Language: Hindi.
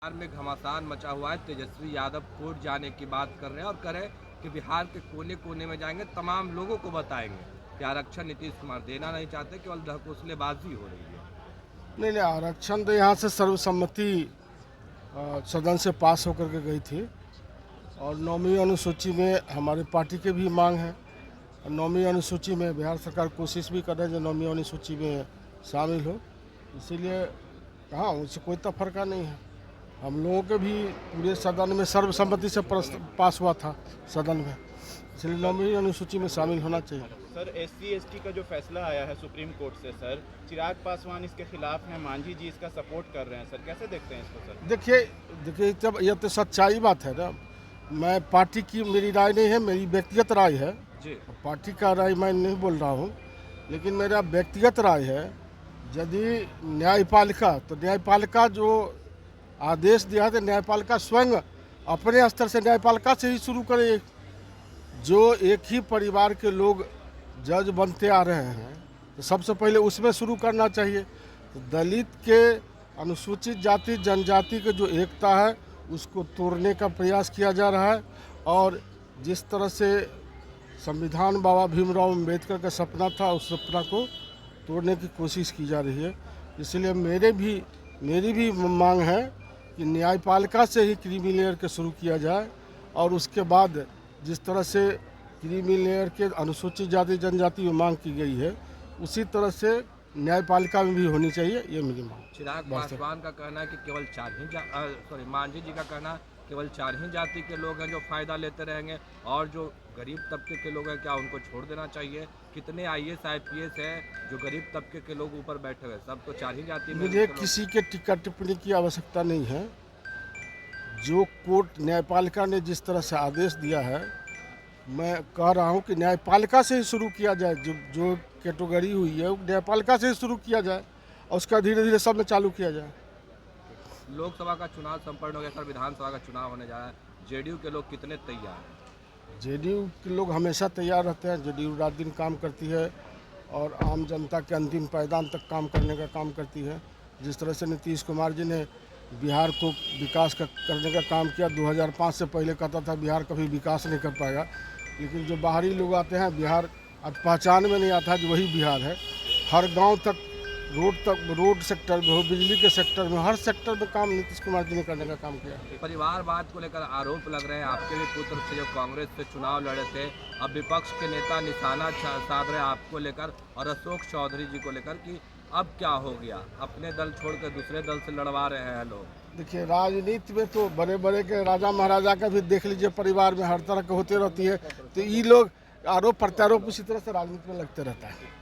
बिहार में घमासान मचा हुआ है। तेजस्वी यादव कोर्ट जाने की बात कर रहे हैं और कह रहे हैं कि बिहार के कोने कोने में जाएंगे, तमाम लोगों को बताएंगे कि आरक्षण नीतीश कुमार देना नहीं चाहते, केवल ढकोसलेबाजी हो रही है। नहीं नहीं, आरक्षण तो यहाँ से सर्वसम्मति सदन से पास होकर के गई थी और 9वीं अनुसूची में हमारी पार्टी के भी मांग है। 9वीं अनुसूची में बिहार सरकार कोशिश भी कर रहे हैं जो 9वीं अनुसूची में शामिल हो, इसीलिए हाँ उससे कोई तफरका नहीं है। हम लोगों के भी पूरे सदन में सर्वसम्मति से पास हुआ था सदन में, इसलिए 9वीं अनुसूची में शामिल होना चाहिए। सर SC/ST का जो फैसला आया है सुप्रीम कोर्ट से, सर चिराग पासवान इसके खिलाफ हैं, मांझी जी इसका सपोर्ट कर रहे हैं, सर कैसे देखते हैं इसको? सर देखिए जब यह तो सच्चाई बात है ना, मैं पार्टी की मेरी राय नहीं है, मेरी व्यक्तिगत राय है जी। पार्टी का राय मैं नहीं बोल रहा हूँ, लेकिन मेरा व्यक्तिगत राय है यदि न्यायपालिका तो न्यायपालिका जो आदेश दिया है तो न्यायपालिका स्वयं अपने स्तर से न्यायपालिका से ही शुरू करे। जो एक ही परिवार के लोग जज बनते आ रहे हैं तो सबसे पहले उसमें शुरू करना चाहिए। तो दलित के अनुसूचित जाति जनजाति के जो एकता है उसको तोड़ने का प्रयास किया जा रहा है और जिस तरह से संविधान बाबा भीमराव अम्बेडकर का सपना था उस सपना को तोड़ने की कोशिश की जा रही है। इसलिए मेरी भी मांग है कि न्यायपालिका से ही क्रीमी लेयर के शुरू किया जाए और उसके बाद जिस तरह से क्रीमी लेयर के अनुसूचित जाति जनजाति में मांग की गई है उसी तरह से न्यायपालिका में भी होनी चाहिए, ये मेरी मांग। चिराग पासवान का कहना है कि केवल मांझी जी का कहना केवल 4 ही जाति के लोग हैं जो फायदा लेते रहेंगे और जो गरीब तबके के लोग हैं क्या उनको छोड़ देना चाहिए? कितने IAS IPS है जो गरीब तबके के लोग ऊपर बैठे हुए, सब तो 4 ही जाति में। मुझे किसी के टीका टिप्पणी की आवश्यकता नहीं है। जो कोर्ट न्यायपालिका ने जिस तरह से आदेश दिया है, मैं कह रहा हूँ कि न्यायपालिका से ही शुरू किया जाए। जो कैटेगरी हुई है न्यायपालिका से ही शुरू किया जाए और उसका धीरे धीरे सब में चालू किया जाए। लोकसभा का चुनाव संपन्न हो गया सर, विधानसभा का चुनाव होने जा रहा है, जेडीयू के लोग कितने तैयार हैं? जेडीयू के लोग हमेशा तैयार रहते हैं। जेडीयू रात दिन काम करती है और आम जनता के अंतिम पायदान तक काम करने का काम करती है। जिस तरह से नीतीश कुमार जी ने बिहार को विकास करने का काम किया, 2005 से पहले कहता था बिहार कभी विकास नहीं कर पाएगा, लेकिन जो बाहरी लोग आते हैं बिहार अब पहचान में नहीं आता जो वही बिहार है। हर गांव तक रोड सेक्टर में हो, बिजली के सेक्टर में, हर सेक्टर में काम नीतीश कुमार जी ने करने का काम किया। परिवारवाद को लेकर आरोप लग रहे हैं, आपके भी पुत्र थे जो कांग्रेस से चुनाव लड़े थे, अब विपक्ष के नेता निशाना साध रहे हैं आपको लेकर और अशोक चौधरी जी को लेकर कि अब क्या हो गया, अपने दल छोड़कर दूसरे दल से लड़वा रहे हैं लोग। देखिए राजनीति में तो बड़े बड़े के राजा महाराजा का भी देख लीजिए, परिवार में हर तरह के होते रहती है, तो ये लोग आरोप प्रत्यारोप इसी तरह से राजनीति में लगते रहता है।